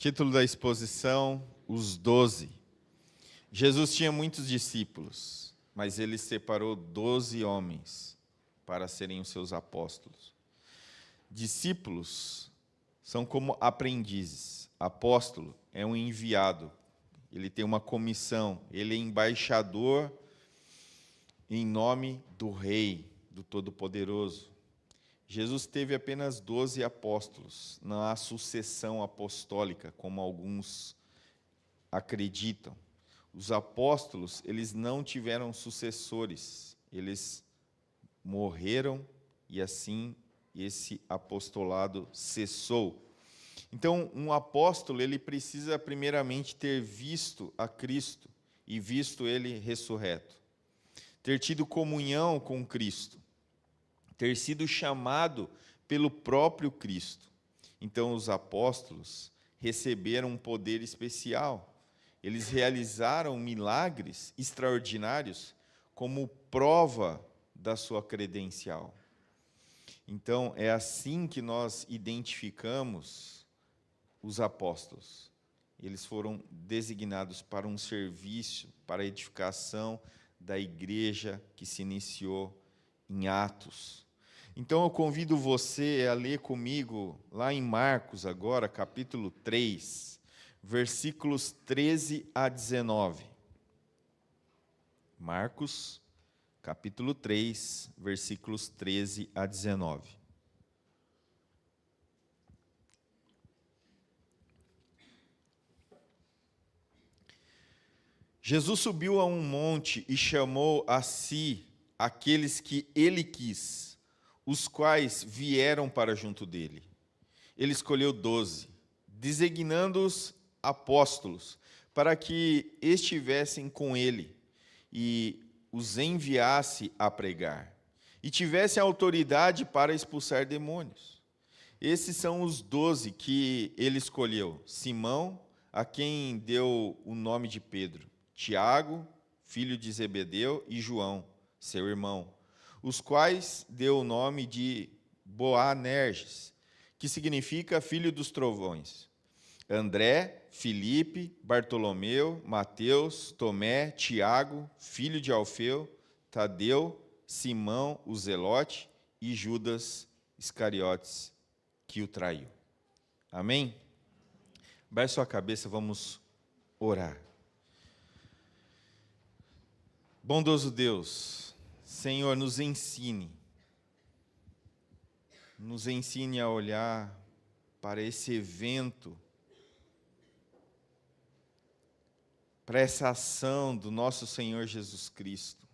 Título da exposição: Os 12. Jesus tinha muitos discípulos, mas ele separou 12 homens para serem os seus apóstolos. Discípulos são como aprendizes. Apóstolo é um enviado, ele tem uma comissão, ele é embaixador em nome do Rei, do Todo-Poderoso. Jesus teve apenas 12 apóstolos, não há sucessão apostólica, como alguns acreditam. Os apóstolos, eles não tiveram sucessores, eles morreram e assim esse apostolado cessou. Então, um apóstolo, ele precisa primeiramente ter visto a Cristo e visto ele ressurreto, ter tido comunhão com Cristo, ter sido chamado pelo próprio Cristo. Então, os apóstolos receberam um poder especial. Eles realizaram milagres extraordinários como prova da sua credencial. Então, é assim que nós identificamos os apóstolos. Eles foram designados para um serviço, para a edificação da igreja que se iniciou em Atos. Então, eu convido você a ler comigo, lá em Marcos agora, capítulo 3, versículos 13 a 19. Marcos, capítulo 3, versículos 13 a 19. Jesus subiu a um monte e chamou a si aqueles que ele quis, os quais vieram para junto dele. Ele escolheu 12, designando-os apóstolos, para que estivessem com ele e os enviasse a pregar, e tivessem autoridade para expulsar demônios. Esses são os 12 que ele escolheu: Simão, a quem deu o nome de Pedro, Tiago, filho de Zebedeu, e João, seu irmão, os quais deu o nome de Boanerges, que significa filho dos trovões, André, Filipe, Bartolomeu, Mateus, Tomé, Tiago, filho de Alfeu, Tadeu, Simão, o Zelote, e Judas Iscariotes, que o traiu. Amém? Baixe sua cabeça, vamos orar. Bondoso Deus, Senhor, nos ensine a olhar para esse evento, para essa ação do nosso Senhor Jesus Cristo,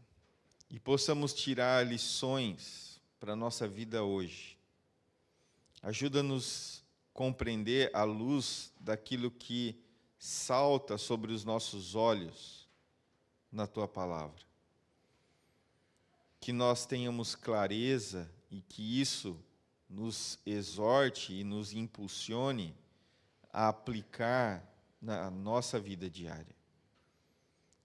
e possamos tirar lições para a nossa vida hoje. Ajuda-nos a compreender à luz daquilo que salta sobre os nossos olhos na Tua Palavra. Que nós tenhamos clareza e que isso nos exorte e nos impulsione a aplicar na nossa vida diária.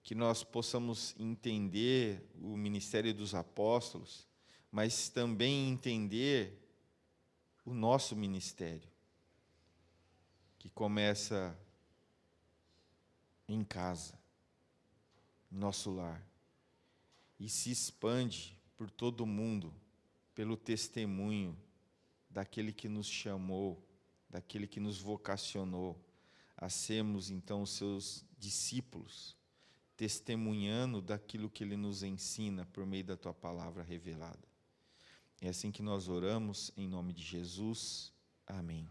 Que nós possamos entender o ministério dos apóstolos, mas também entender o nosso ministério, que começa em casa, no nosso lar, e se expande por todo o mundo pelo testemunho daquele que nos chamou, daquele que nos vocacionou a sermos então os seus discípulos, testemunhando daquilo que ele nos ensina por meio da tua palavra revelada. É assim que nós oramos em nome de Jesus. Amém.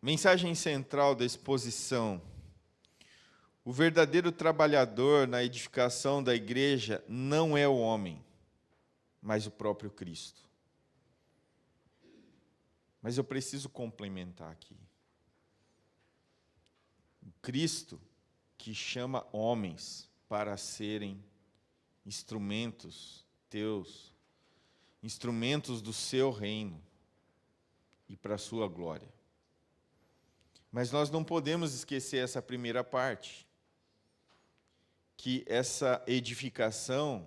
Mensagem central da exposição: o verdadeiro trabalhador na edificação da igreja não é o homem, mas o próprio Cristo. Mas eu preciso complementar aqui. O Cristo que chama homens para serem instrumentos teus, instrumentos do seu reino e para a sua glória. Mas nós não podemos esquecer essa primeira parte, que essa edificação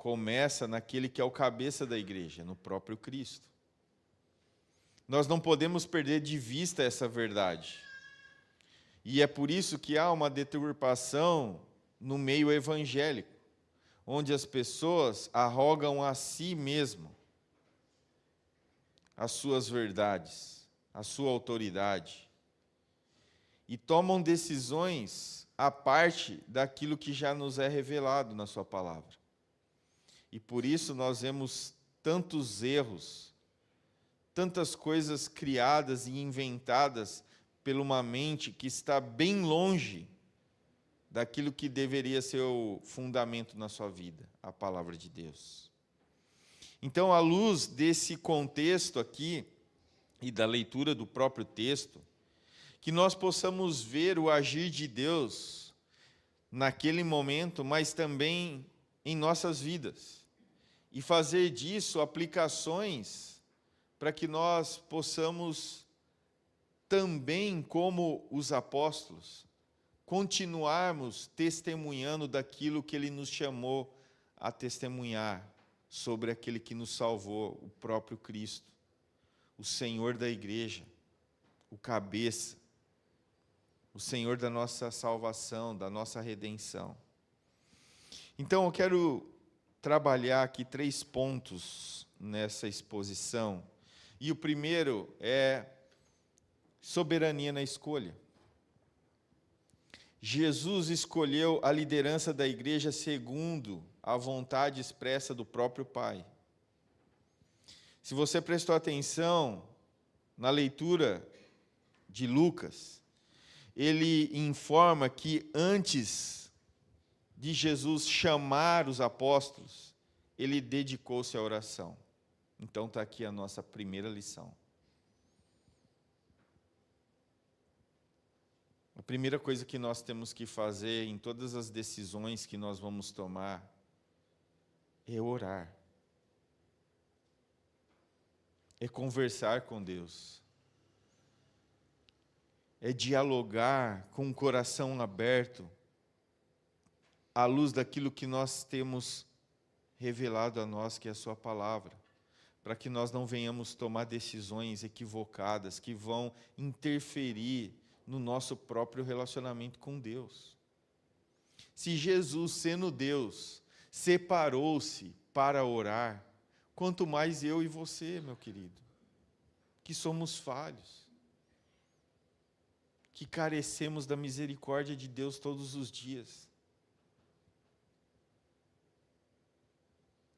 começa naquele que é o cabeça da igreja, no próprio Cristo. Nós não podemos perder de vista essa verdade. E é por isso que há uma deturpação no meio evangélico, onde as pessoas arrogam a si mesmo as suas verdades, a sua autoridade, e tomam decisões a parte daquilo que já nos é revelado na sua palavra. E por isso nós vemos tantos erros, tantas coisas criadas e inventadas por uma mente que está bem longe daquilo que deveria ser o fundamento na sua vida, a palavra de Deus. Então, à luz desse contexto aqui, e da leitura do próprio texto, que nós possamos ver o agir de Deus naquele momento, mas também em nossas vidas, e fazer disso aplicações para que nós possamos também, como os apóstolos, continuarmos testemunhando daquilo que Ele nos chamou a testemunhar sobre aquele que nos salvou, o próprio Cristo, o Senhor da igreja, o cabeça, o Senhor da nossa salvação, da nossa redenção. Então, eu quero trabalhar aqui 3 pontos nessa exposição. E o primeiro é soberania na escolha. Jesus escolheu a liderança da igreja segundo a vontade expressa do próprio Pai. Se você prestou atenção na leitura de Lucas, ele informa que antes de Jesus chamar os apóstolos, ele dedicou-se à oração. Então está aqui a nossa primeira lição. A primeira coisa que nós temos que fazer em todas as decisões que nós vamos tomar é orar. É conversar com Deus. É dialogar com o coração aberto à luz daquilo que nós temos revelado a nós, que é a sua palavra, para que nós não venhamos tomar decisões equivocadas que vão interferir no nosso próprio relacionamento com Deus. Se Jesus, sendo Deus, separou-se para orar, quanto mais eu e você, meu querido, que somos falhos, que carecemos da misericórdia de Deus todos os dias.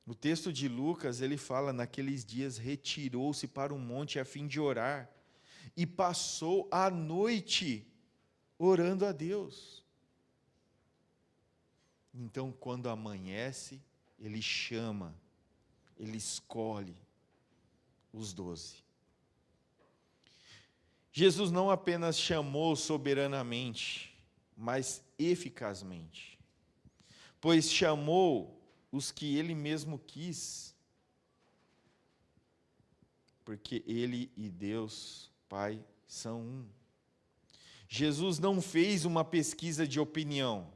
No texto de Lucas, ele fala, naqueles dias retirou-se para um monte a fim de orar, e passou a noite orando a Deus. Então, quando amanhece, ele chama, ele escolhe os 12. Jesus não apenas chamou soberanamente, mas eficazmente, pois chamou os que ele mesmo quis, porque ele e Deus Pai são um. Jesus não fez uma pesquisa de opinião.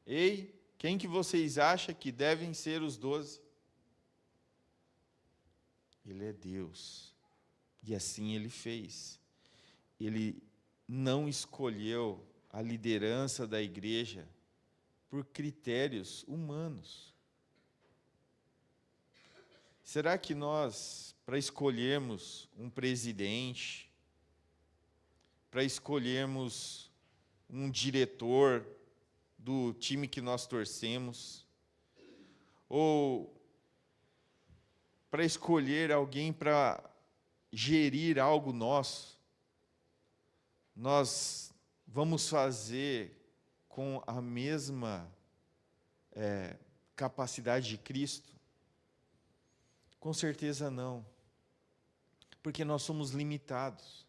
Ei, quem que vocês acham que devem ser os 12? Ele é Deus. E assim ele fez. Ele não escolheu a liderança da igreja por critérios humanos. Será que nós, para escolhermos um presidente, para escolhermos um diretor do time que nós torcemos, ou para escolher alguém para gerir algo nosso, nós vamos fazer com a mesma capacidade de Cristo? Com certeza não, porque nós somos limitados.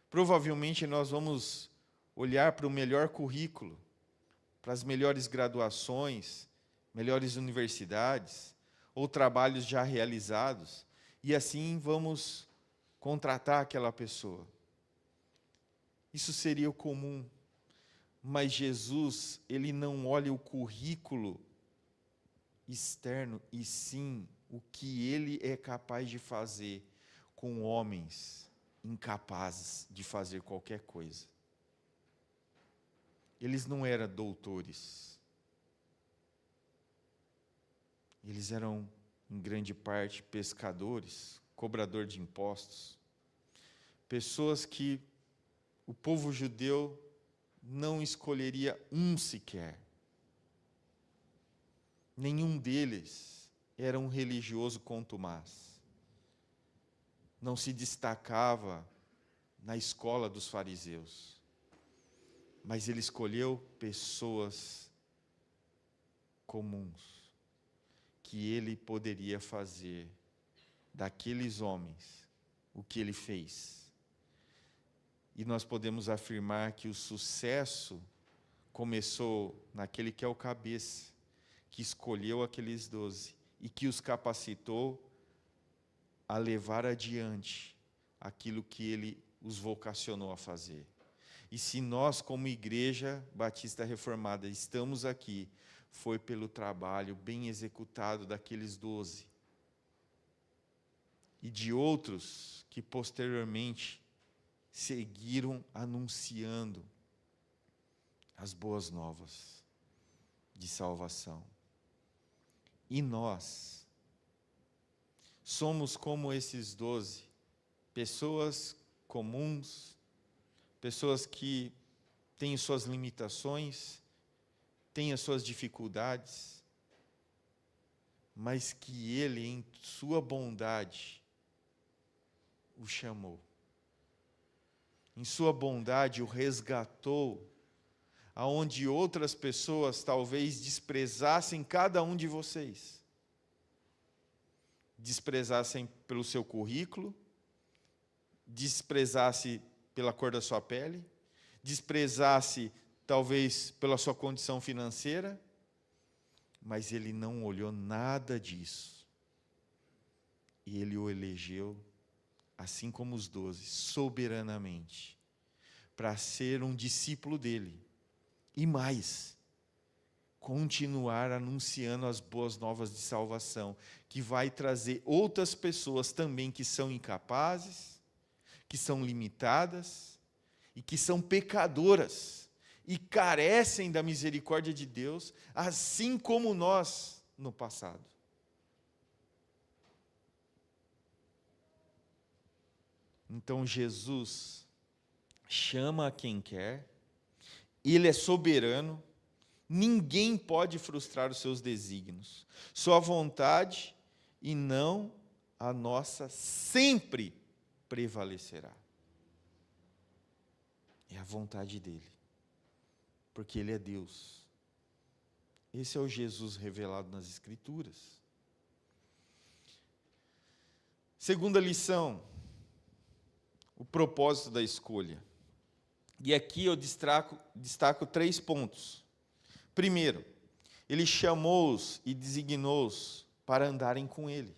Provavelmente nós vamos olhar para o melhor currículo, para as melhores graduações, melhores universidades, ou trabalhos já realizados, e assim vamos contratar aquela pessoa. Isso seria o comum, mas Jesus, ele não olha o currículo externo, e sim o que ele é capaz de fazer com homens incapazes de fazer qualquer coisa. Eles não eram doutores. Eles eram, em grande parte, pescadores, cobrador de impostos. Pessoas que o povo judeu não escolheria um sequer. Nenhum deles era um religioso contumaz. Não se destacava na escola dos fariseus. Mas ele escolheu pessoas comuns, que ele poderia fazer daqueles homens o que ele fez. E nós podemos afirmar que o sucesso começou naquele que é o cabeça, que escolheu aqueles 12 e que os capacitou a levar adiante aquilo que ele os vocacionou a fazer. E se nós, como Igreja Batista Reformada, estamos aqui, foi pelo trabalho bem executado daqueles 12 e de outros que posteriormente seguiram anunciando as boas novas de salvação. E nós somos como esses 12, pessoas comuns, pessoas que têm suas limitações, têm as suas dificuldades, mas que Ele, em sua bondade, o chamou. Em sua bondade, o resgatou, aonde outras pessoas talvez desprezassem cada um de vocês. Desprezassem pelo seu currículo, desprezassem pela cor da sua pele, desprezasse talvez pela sua condição financeira, mas ele não olhou nada disso. E ele o elegeu, assim como os 12, soberanamente, para ser um discípulo dele. E mais, continuar anunciando as boas novas de salvação, que vai trazer outras pessoas também que são incapazes, que são limitadas, e que são pecadoras, e carecem da misericórdia de Deus, assim como nós no passado. Então Jesus chama a quem quer, Ele é soberano, ninguém pode frustrar os seus desígnios. Sua vontade, e não a nossa, sempre prevalecerá. É a vontade dele, porque ele é Deus. Esse é o Jesus revelado nas Escrituras. Segunda lição, o propósito da escolha. E aqui eu destaco 3 pontos. Primeiro, ele chamou-os e designou-os para andarem com ele.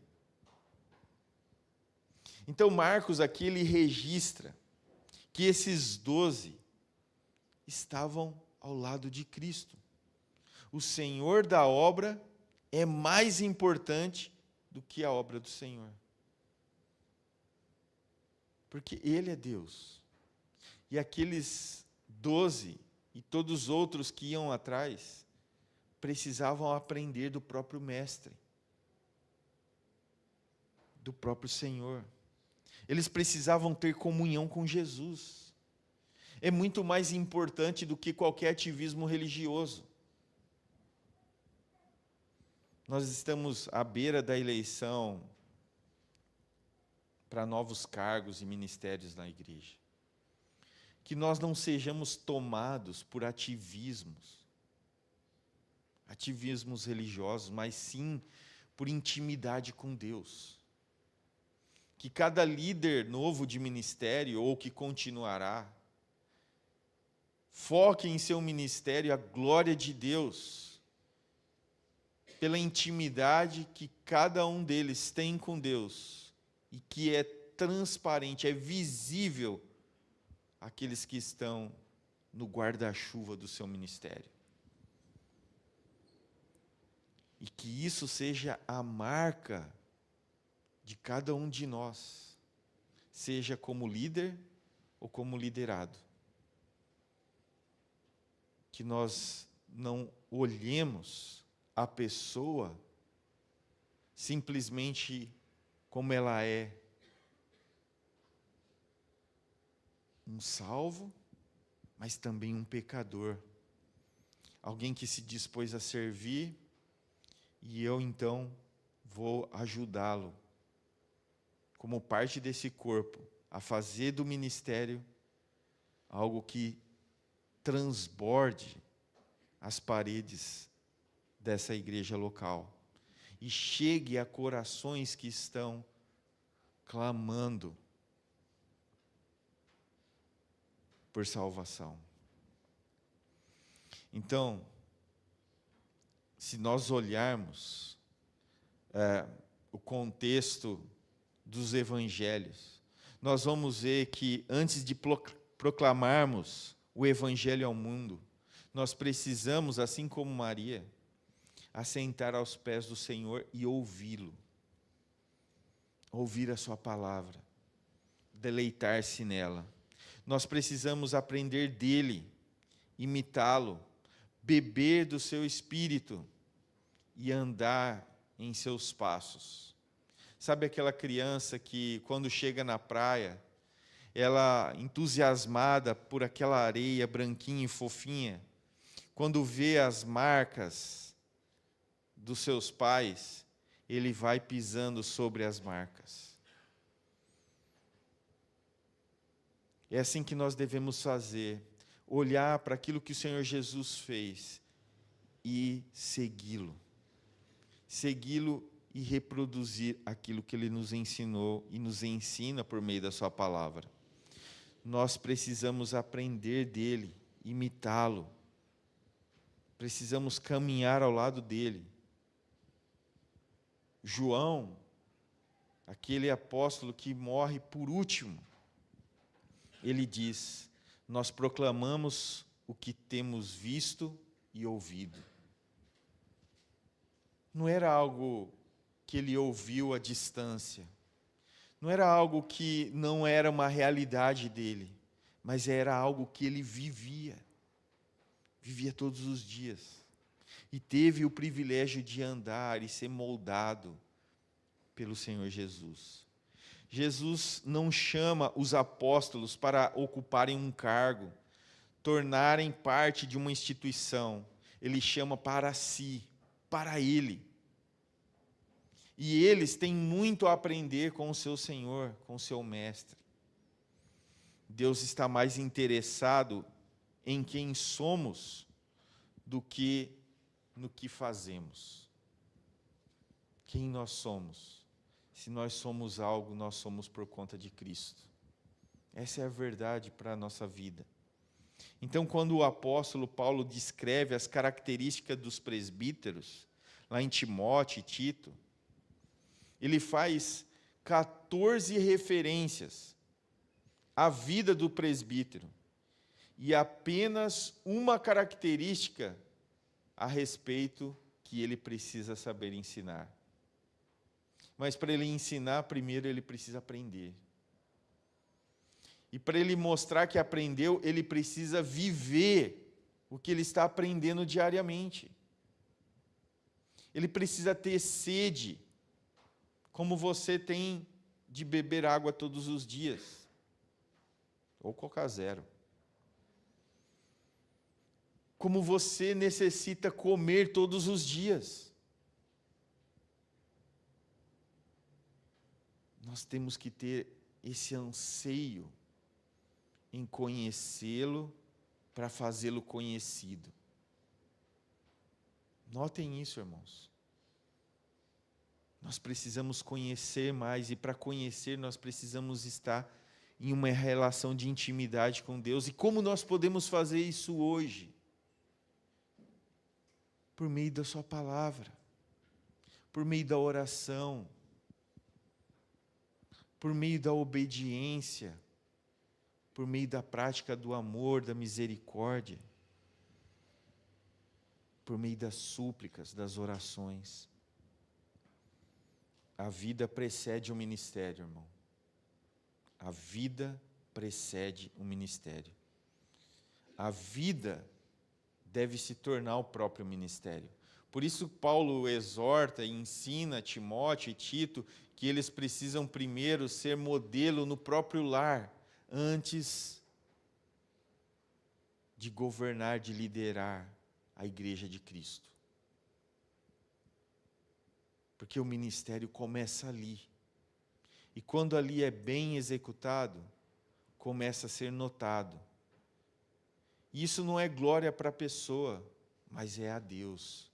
Então Marcos aqui ele registra que esses 12 estavam ao lado de Cristo. O Senhor da obra é mais importante do que a obra do Senhor. Porque Ele é Deus. E aqueles 12 e todos os outros que iam atrás precisavam aprender do próprio Mestre, do próprio Senhor. Eles precisavam ter comunhão com Jesus. É muito mais importante do que qualquer ativismo religioso. Nós estamos à beira da eleição para novos cargos e ministérios na igreja. Que nós não sejamos tomados por ativismos religiosos, mas sim por intimidade com Deus. Que cada líder novo de ministério, ou que continuará, foque em seu ministério a glória de Deus, pela intimidade que cada um deles tem com Deus, e que é transparente, é visível àqueles que estão no guarda-chuva do seu ministério. E que isso seja a marca de cada um de nós, seja como líder ou como liderado. Que nós não olhemos a pessoa simplesmente como ela é, um salvo, mas também um pecador. Alguém que se dispôs a servir, e eu então vou ajudá-lo, como parte desse corpo, a fazer do ministério algo que transborde as paredes dessa igreja local e chegue a corações que estão clamando por salvação. Então, se nós olharmos o contexto dos evangelhos, nós vamos ver que antes de proclamarmos o evangelho ao mundo, nós precisamos, assim como Maria, assentar aos pés do Senhor e ouvi-lo. Ouvir a sua palavra, deleitar-se nela. Nós precisamos aprender dele, imitá-lo, beber do seu espírito e andar em seus passos. Sabe aquela criança que, quando chega na praia, ela, entusiasmada por aquela areia branquinha e fofinha, quando vê as marcas dos seus pais, ele vai pisando sobre as marcas. É assim que nós devemos fazer, olhar para aquilo que o Senhor Jesus fez e segui-lo. Segui-lo e reproduzir aquilo que ele nos ensinou e nos ensina por meio da sua palavra. Nós precisamos aprender dele, imitá-lo. Precisamos caminhar ao lado dele. João, aquele apóstolo que morre por último, ele diz: nós proclamamos o que temos visto e ouvido. Não era algo que ele ouviu à distância, não era algo que não era uma realidade dele, mas era algo que ele vivia todos os dias, e teve o privilégio de andar e ser moldado pelo Senhor Jesus. Jesus não chama os apóstolos para ocuparem um cargo, tornarem parte de uma instituição. Ele chama para si, para ele. E eles têm muito a aprender com o seu Senhor, com o seu Mestre. Deus está mais interessado em quem somos do que no que fazemos. Quem nós somos? Se nós somos algo, nós somos por conta de Cristo. Essa é a verdade para a nossa vida. Então, quando o apóstolo Paulo descreve as características dos presbíteros, lá em Timóteo e Tito, ele faz 14 referências à vida do presbítero e apenas uma característica a respeito que ele precisa saber ensinar. Mas para ele ensinar, primeiro ele precisa aprender. E para ele mostrar que aprendeu, ele precisa viver o que ele está aprendendo diariamente. Ele precisa ter sede, como você tem de beber água todos os dias, ou Coca Zero. Como você necessita comer todos os dias. Nós temos que ter esse anseio em conhecê-lo para fazê-lo conhecido. Notem isso, irmãos. Nós precisamos conhecer mais, e para conhecer nós precisamos estar em uma relação de intimidade com Deus. E como nós podemos fazer isso hoje? Por meio da sua palavra, por meio da oração, por meio da obediência, por meio da prática do amor, da misericórdia. por meio das súplicas, das orações. A vida precede o ministério, irmão. A vida precede o ministério. A vida deve se tornar o próprio ministério. Por isso Paulo exorta e ensina Timóteo e Tito que eles precisam primeiro ser modelo no próprio lar, antes de governar, de liderar a igreja de Cristo. Porque o ministério começa ali. E quando ali é bem executado, começa a ser notado. E isso não é glória para a pessoa, mas é a Deus.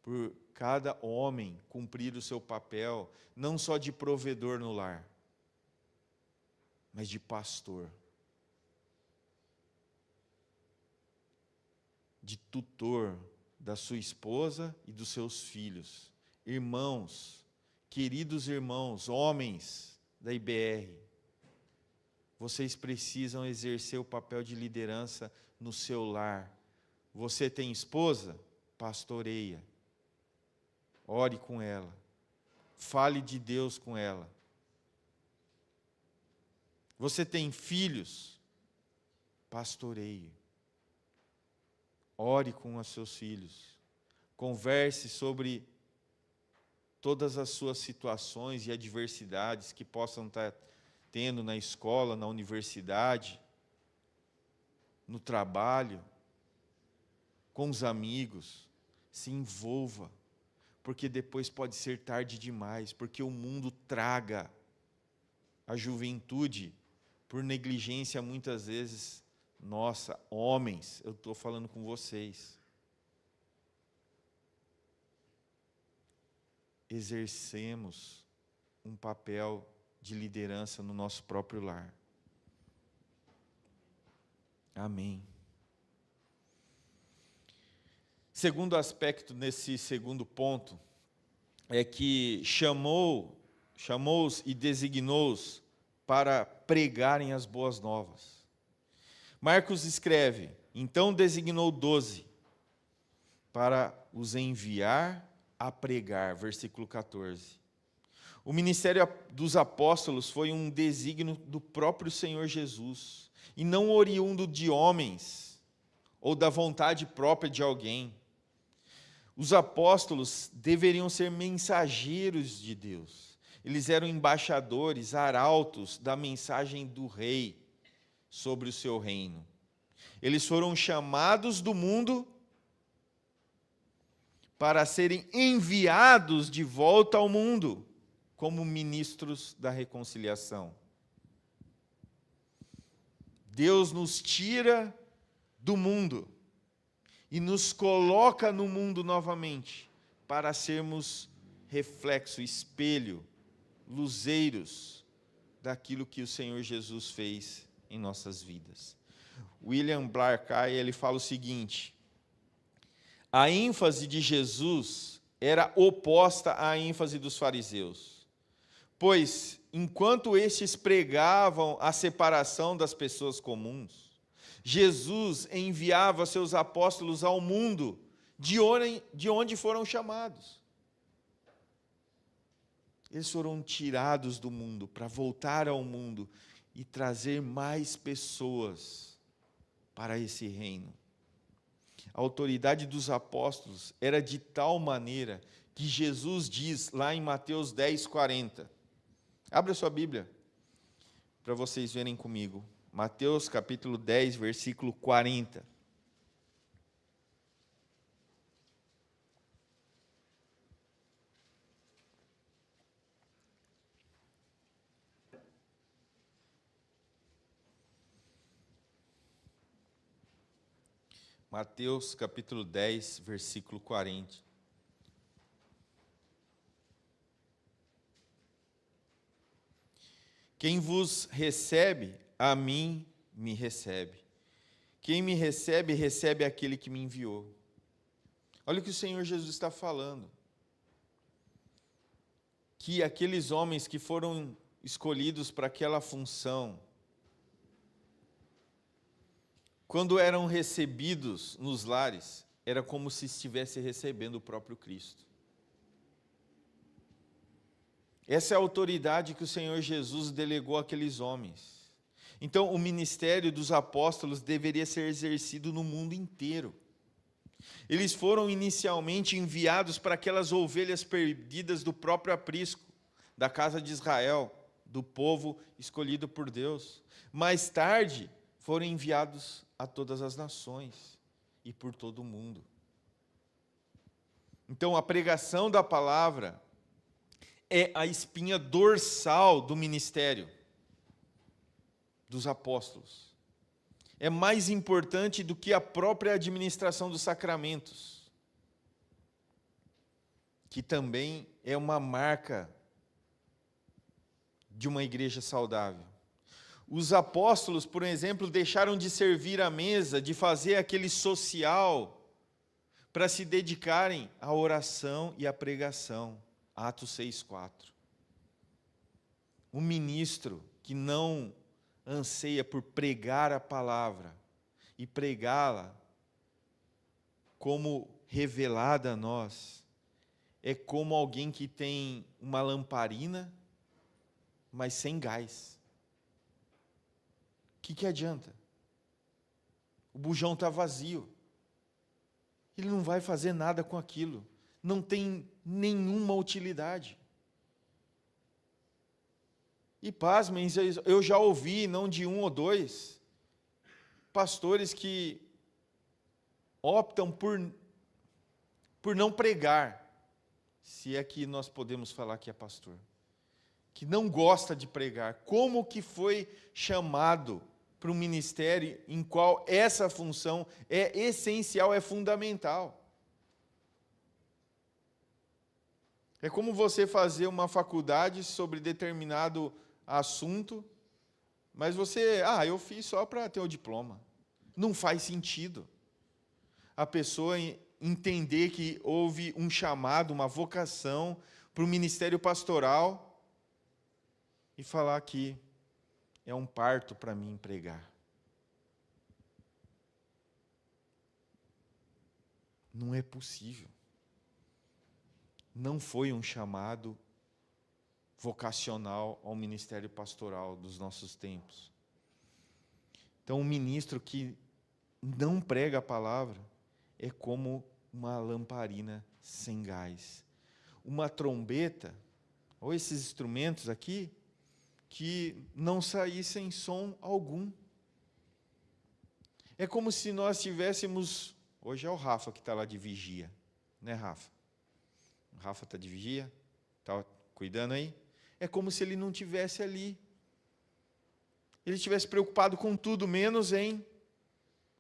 Por cada homem cumprir o seu papel, não só de provedor no lar, mas de pastor, de tutor da sua esposa e dos seus filhos. Irmãos, queridos irmãos, homens da IBR, vocês precisam exercer o papel de liderança no seu lar. Você tem esposa? Pastoreia. Ore com ela. Fale de Deus com ela. Você tem filhos? Pastoreie. Ore com os seus filhos. Converse sobre todas as suas situações e adversidades que possam estar tendo na escola, na universidade, no trabalho, com os amigos. Se envolva, porque depois pode ser tarde demais, porque o mundo traga a juventude por negligência muitas vezes. Nossa, homens, eu estou falando com vocês. Exercemos um papel de liderança no nosso próprio lar. Amém. Segundo aspecto nesse segundo ponto, é que chamou-os e designou-os para pregarem as boas novas. Marcos escreve, então designou 12 para os enviar a pregar, versículo 14. O ministério dos apóstolos foi um desígnio do próprio Senhor Jesus, e não oriundo de homens, ou da vontade própria de alguém. Os apóstolos deveriam ser mensageiros de Deus. Eles eram embaixadores, arautos da mensagem do rei sobre o seu reino. Eles foram chamados do mundo para serem enviados de volta ao mundo como ministros da reconciliação. Deus nos tira do mundo e nos coloca no mundo novamente para sermos reflexo, espelho, luzeiros daquilo que o Senhor Jesus fez em nossas vidas. William Barclay, ele fala o seguinte: a ênfase de Jesus era oposta à ênfase dos fariseus, pois, enquanto estes pregavam a separação das pessoas comuns, Jesus enviava seus apóstolos ao mundo, de onde foram chamados. Eles foram tirados do mundo para voltar ao mundo e trazer mais pessoas para esse reino. A autoridade dos apóstolos era de tal maneira que Jesus diz lá em Mateus 10:40. Abra sua Bíblia para vocês verem comigo. Mateus capítulo 10, versículo 40. Mateus capítulo 10, versículo 40. Quem vos recebe, a mim me recebe. Quem me recebe, recebe aquele que me enviou. Olha o que o Senhor Jesus está falando. Que aqueles homens que foram escolhidos para aquela função, quando eram recebidos nos lares, era como se estivesse recebendo o próprio Cristo. Essa é a autoridade que o Senhor Jesus delegou àqueles homens. Então, o ministério dos apóstolos deveria ser exercido no mundo inteiro. Eles foram inicialmente enviados para aquelas ovelhas perdidas do próprio aprisco, da casa de Israel, do povo escolhido por Deus. Mais tarde, foram enviados a todas as nações e por todo o mundo. Então, a pregação da palavra é a espinha dorsal do ministério dos apóstolos. É mais importante do que a própria administração dos sacramentos, que também é uma marca de uma igreja saudável. Os apóstolos, por exemplo, deixaram de servir à mesa, de fazer aquele social, para se dedicarem à oração e à pregação. Atos 6:4. Um ministro que não anseia por pregar a palavra e pregá-la como revelada a nós, é como alguém que tem uma lamparina, mas sem gás. O que adianta? O bujão está vazio. Ele não vai fazer nada com aquilo. Não tem nenhuma utilidade. E pasmem, eu já ouvi, não de um ou dois, pastores que optam por não pregar, se é que nós podemos falar que é pastor, que não gosta de pregar. Como que foi chamado para um ministério em qual essa função é essencial, é fundamental? É como você fazer uma faculdade sobre determinado assunto, mas eu fiz só para ter o diploma. Não faz sentido a pessoa entender que houve um chamado, uma vocação para o ministério pastoral e falar que é um parto para mim pregar. Não é possível. Não foi um chamado vocacional ao ministério pastoral dos nossos tempos. Então, um ministro que não prega a palavra é como uma lamparina sem gás. Uma trombeta, ou esses instrumentos aqui, que não saíssem som algum. É como se nós tivéssemos... Hoje é o Rafa que está lá de vigia, né, Rafa? O Rafa está de vigia? Está cuidando aí? É como se ele não estivesse ali. Ele estivesse preocupado com tudo, menos em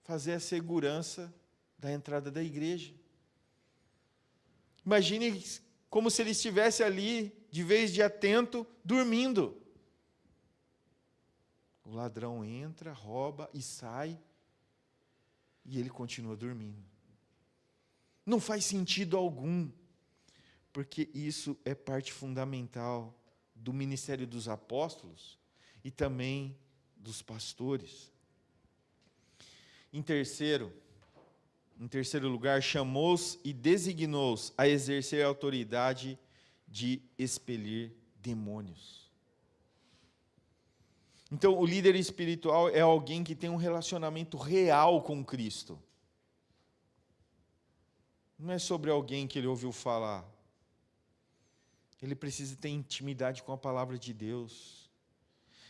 fazer a segurança da entrada da igreja. Imagine como se ele estivesse ali, de vez de atento, dormindo. O ladrão entra, rouba e sai, e ele continua dormindo. Não faz sentido algum, porque isso é parte fundamental do ministério dos apóstolos e também dos pastores. Em terceiro lugar, chamou-os e designou-os a exercer a autoridade de expelir demônios. Então, o líder espiritual é alguém que tem um relacionamento real com Cristo. Não é sobre alguém que ele ouviu falar. Ele precisa ter intimidade com a palavra de Deus.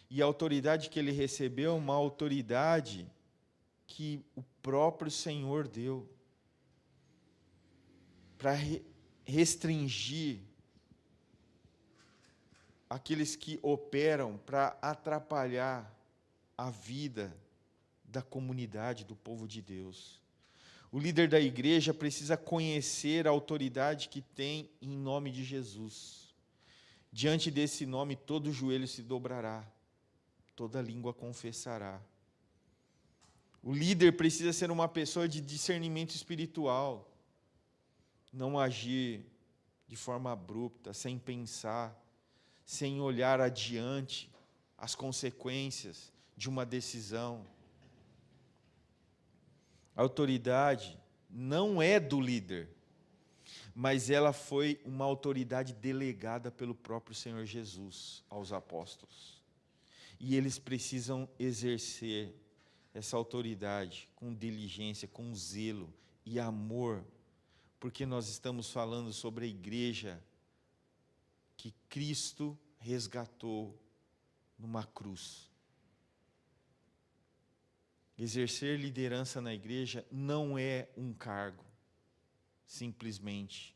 E a autoridade que ele recebeu é uma autoridade que o próprio Senhor deu para restringir aqueles que operam para atrapalhar a vida da comunidade, do povo de Deus. O líder da igreja precisa conhecer a autoridade que tem em nome de Jesus. Diante desse nome, todo joelho se dobrará, toda língua confessará. O líder precisa ser uma pessoa de discernimento espiritual, não agir de forma abrupta, sem pensar, sem olhar adiante as consequências de uma decisão. A autoridade não é do líder, mas ela foi uma autoridade delegada pelo próprio Senhor Jesus aos apóstolos. E eles precisam exercer essa autoridade com diligência, com zelo e amor, porque nós estamos falando sobre a igreja que Cristo resgatou numa cruz. Exercer liderança na igreja não é um cargo, simplesmente,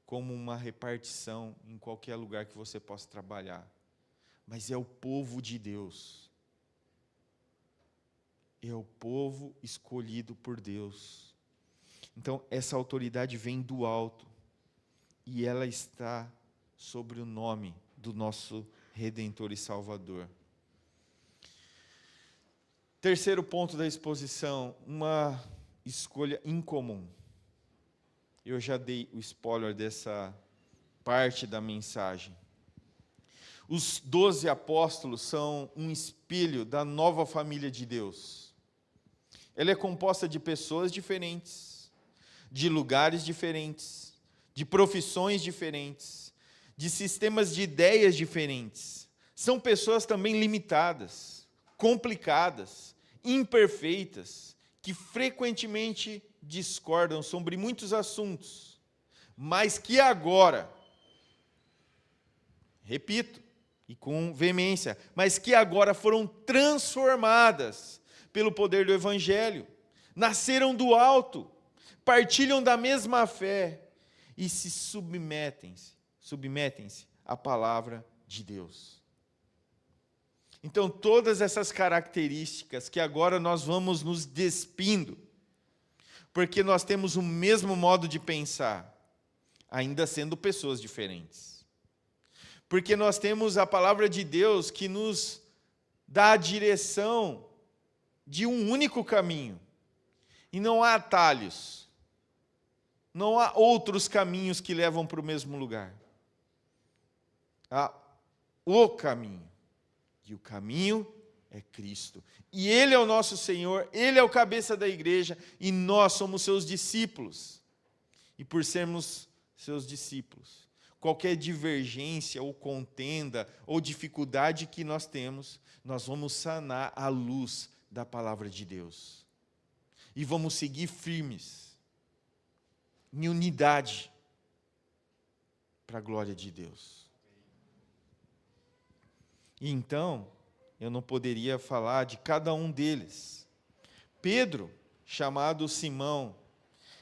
como uma repartição em qualquer lugar que você possa trabalhar, mas é o povo de Deus. É o povo escolhido por Deus. Então, essa autoridade vem do alto, e ela está sobre o nome do nosso Redentor e Salvador. Terceiro ponto da exposição, uma escolha incomum. Eu já dei o spoiler dessa parte da mensagem. Os 12 apóstolos são um espelho da nova família de Deus. Ela é composta de pessoas diferentes, de lugares diferentes, de profissões diferentes, de sistemas de ideias diferentes. São pessoas também limitadas, complicadas, imperfeitas, que frequentemente discordam sobre muitos assuntos, mas que agora, repito, e com veemência, mas que agora foram transformadas pelo poder do Evangelho, nasceram do alto, partilham da mesma fé e se submetem-se à palavra de Deus. Então, todas essas características que agora nós vamos nos despindo, porque nós temos o mesmo modo de pensar, ainda sendo pessoas diferentes. Porque nós temos a palavra de Deus que nos dá a direção de um único caminho. E não há atalhos. Não há outros caminhos que levam para o mesmo lugar. Há o caminho. E o caminho é Cristo. E Ele é o nosso Senhor, Ele é o cabeça da igreja, e nós somos seus discípulos. E por sermos seus discípulos, qualquer divergência ou contenda ou dificuldade que nós temos, nós vamos sanar à luz da palavra de Deus. E vamos seguir firmes, em unidade, para a glória de Deus. E então, eu não poderia falar de cada um deles. Pedro, chamado Simão,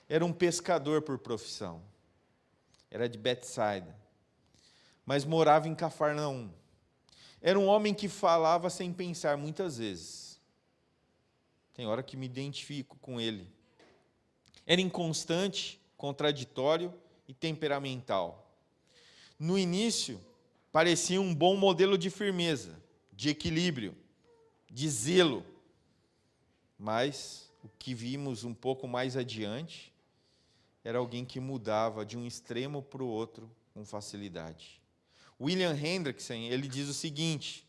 era um pescador por profissão. Era de Betsaida, mas morava em Cafarnaum. Era um homem que falava sem pensar muitas vezes. Tem hora que me identifico com ele. Era inconstante, contraditório e temperamental. No início, parecia um bom modelo de firmeza, de equilíbrio, de zelo. Mas o que vimos um pouco mais adiante era alguém que mudava de um extremo para o outro com facilidade. William Hendrickson, ele diz o seguinte: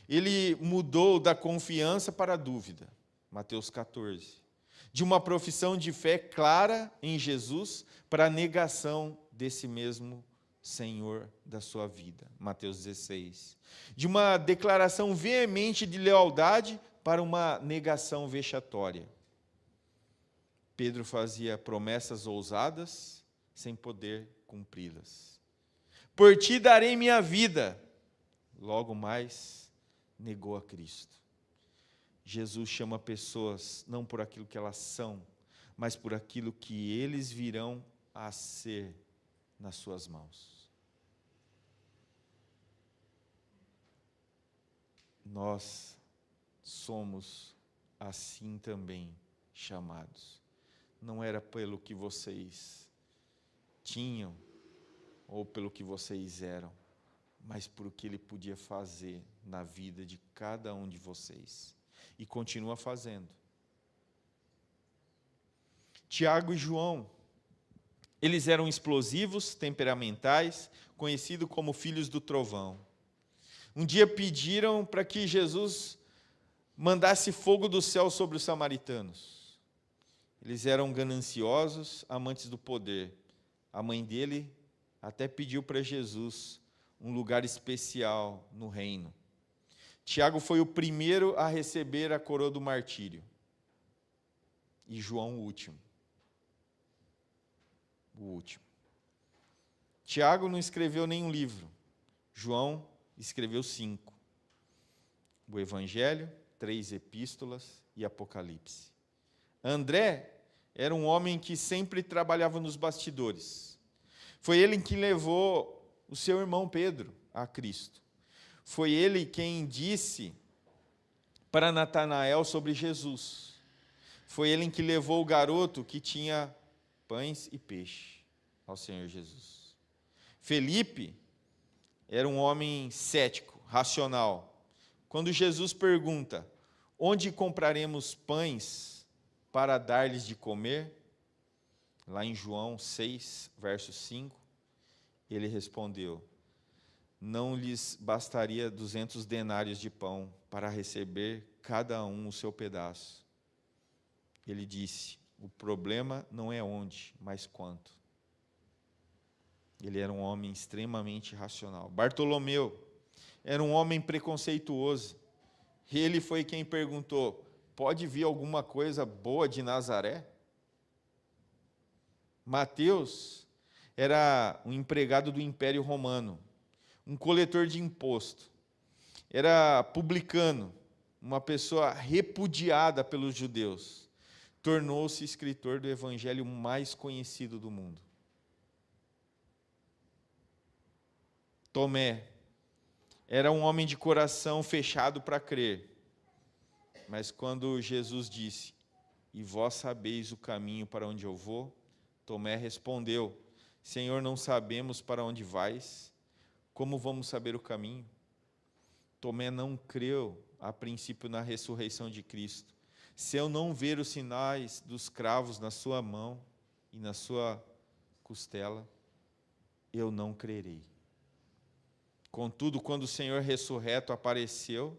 ele mudou da confiança para a dúvida, Mateus 14, de uma profissão de fé clara em Jesus para a negação desse mesmo Senhor da sua vida, Mateus 16, de uma declaração veemente de lealdade para uma negação vexatória. Pedro fazia promessas ousadas sem poder cumpri-las. Por ti darei minha vida. Logo mais, negou a Cristo. Jesus chama pessoas não por aquilo que elas são, mas por aquilo que eles virão a ser nas suas mãos. Nós somos assim também chamados. Não era pelo que vocês tinham ou pelo que vocês eram, mas por o que Ele podia fazer na vida de cada um de vocês. E continua fazendo. Tiago e João, eles eram explosivos, temperamentais, conhecidos como filhos do trovão. Um dia pediram para que Jesus mandasse fogo do céu sobre os samaritanos. Eles eram gananciosos, amantes do poder. A mãe dele até pediu para Jesus um lugar especial no reino. Tiago foi o primeiro a receber a coroa do martírio. E João o último. O último. Tiago não escreveu nenhum livro. João escreveu 5. O Evangelho, 3 epístolas e Apocalipse. André era um homem que sempre trabalhava nos bastidores. Foi ele que levou o seu irmão Pedro a Cristo. Foi ele quem disse para Natanael sobre Jesus. Foi ele que levou o garoto que tinha pães e peixe ao Senhor Jesus. Felipe era um homem cético, racional. Quando Jesus pergunta, onde compraremos pães para dar-lhes de comer? Lá em João 6, verso 5, ele respondeu, não lhes bastaria 200 denários de pão para receber cada um o seu pedaço. Ele disse, o problema não é onde, mas quanto. Ele era um homem extremamente racional. Bartolomeu era um homem preconceituoso. Ele foi quem perguntou, pode vir alguma coisa boa de Nazaré? Mateus era um empregado do Império Romano, um coletor de imposto. Era publicano, uma pessoa repudiada pelos judeus. Tornou-se escritor do evangelho mais conhecido do mundo. Tomé era um homem de coração fechado para crer. Mas quando Jesus disse, e vós sabeis o caminho para onde eu vou, Tomé respondeu, Senhor, não sabemos para onde vais, como vamos saber o caminho? Tomé não creu, a princípio, na ressurreição de Cristo. Se eu não ver os sinais dos cravos na sua mão e na sua costela, eu não crerei. Contudo, quando o Senhor ressurreto apareceu,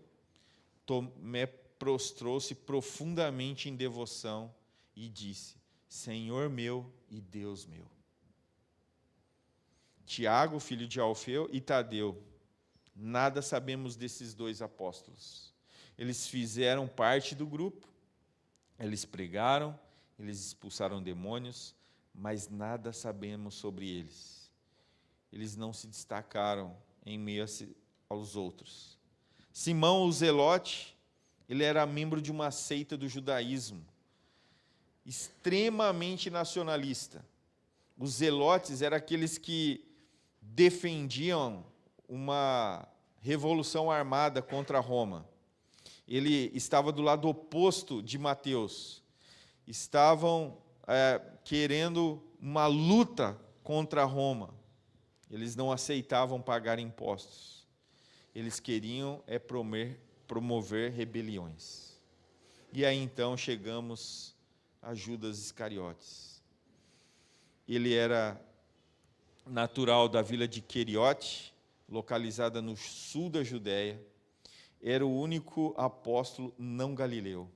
Tomé prostrou-se profundamente em devoção e disse, Senhor meu e Deus meu. Tiago, filho de Alfeu, e Tadeu, nada sabemos desses 2 apóstolos. Eles fizeram parte do grupo, eles pregaram, eles expulsaram demônios, mas nada sabemos sobre eles. Eles não se destacaram em meio aos outros. Simão, o Zelote, ele era membro de uma seita do judaísmo, extremamente nacionalista. Os zelotes eram aqueles que defendiam uma revolução armada contra Roma. Ele estava do lado oposto de Mateus. Estavam querendo uma luta contra Roma. Eles não aceitavam pagar impostos. Eles queriam promover rebeliões. E aí então chegamos a Judas Iscariotes. Ele era natural da vila de Queriote, localizada no sul da Judéia. Era o único apóstolo não galileu.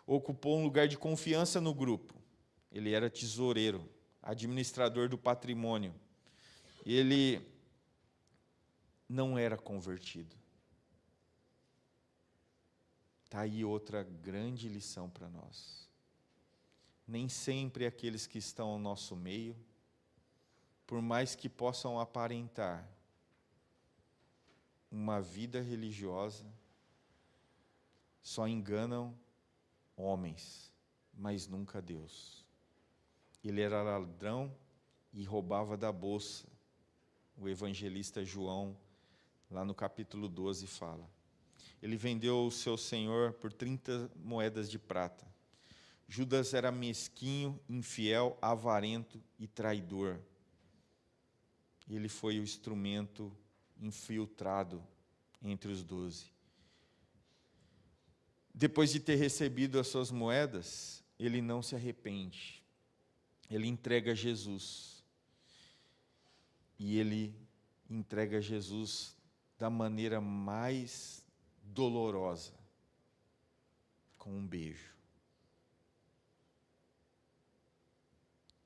Ocupou um lugar de confiança no grupo. Ele era tesoureiro, administrador do patrimônio. Ele não era convertido. Está aí outra grande lição para nós. Nem sempre aqueles que estão ao nosso meio, por mais que possam aparentar uma vida religiosa, só enganam homens, mas nunca Deus. Ele era ladrão e roubava da bolsa. O evangelista João, lá no capítulo 12, fala. Ele vendeu o seu senhor por 30 moedas de prata. Judas era mesquinho, infiel, avarento e traidor. Ele foi o instrumento infiltrado entre os 12. Depois de ter recebido as suas moedas, ele não se arrepende. Ele entrega Jesus. E ele entrega Jesus da maneira mais dolorosa, com um beijo.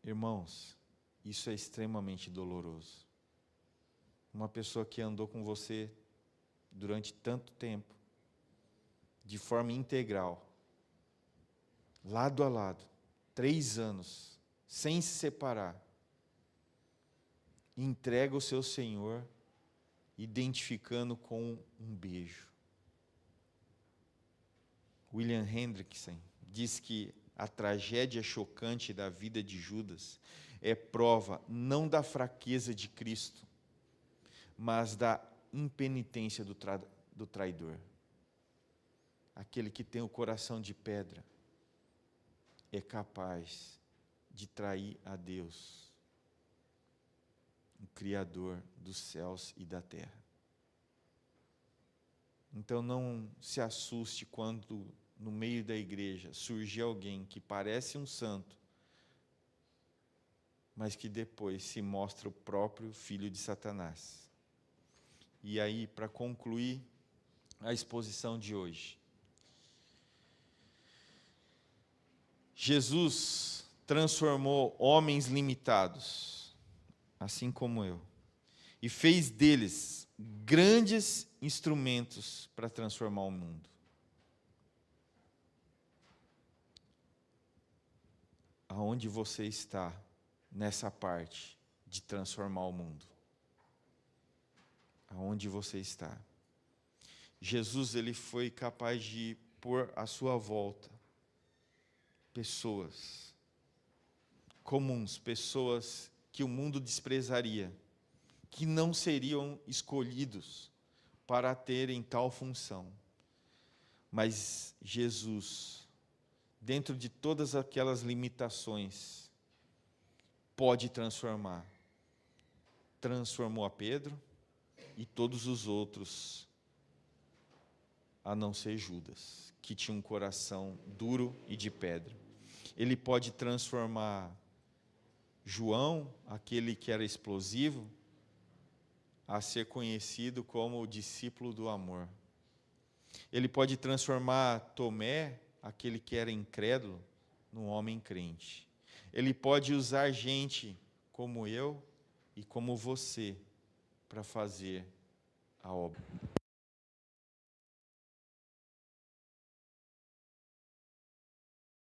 Irmãos, isso é extremamente doloroso. Uma pessoa que andou com você durante tanto tempo, de forma integral, lado a lado, 3 anos, sem se separar, entrega o seu Senhor, identificando com um beijo. William Hendrickson diz que a tragédia chocante da vida de Judas é prova não da fraqueza de Cristo, mas da impenitência do traidor. Aquele que tem o coração de pedra é capaz de trair a Deus, o Criador dos céus e da terra. Então não se assuste quando no meio da igreja surgir alguém que parece um santo, mas que depois se mostra o próprio filho de Satanás. E aí, para concluir a exposição de hoje, Jesus transformou homens limitados, assim como eu, e fez deles grandes instrumentos para transformar o mundo. Aonde você está nessa parte de transformar o mundo? Aonde você está? Jesus, ele foi capaz de pôr à sua volta pessoas comuns, pessoas que o mundo desprezaria, que não seriam escolhidos para terem tal função. Mas Jesus, dentro de todas aquelas limitações, pode transformar. Transformou a Pedro e todos os outros, a não ser Judas, que tinha um coração duro e de pedra. Ele pode transformar João, aquele que era explosivo, a ser conhecido como o discípulo do amor. Ele pode transformar Tomé, aquele que era incrédulo, num homem crente. Ele pode usar gente como eu e como você para fazer a obra.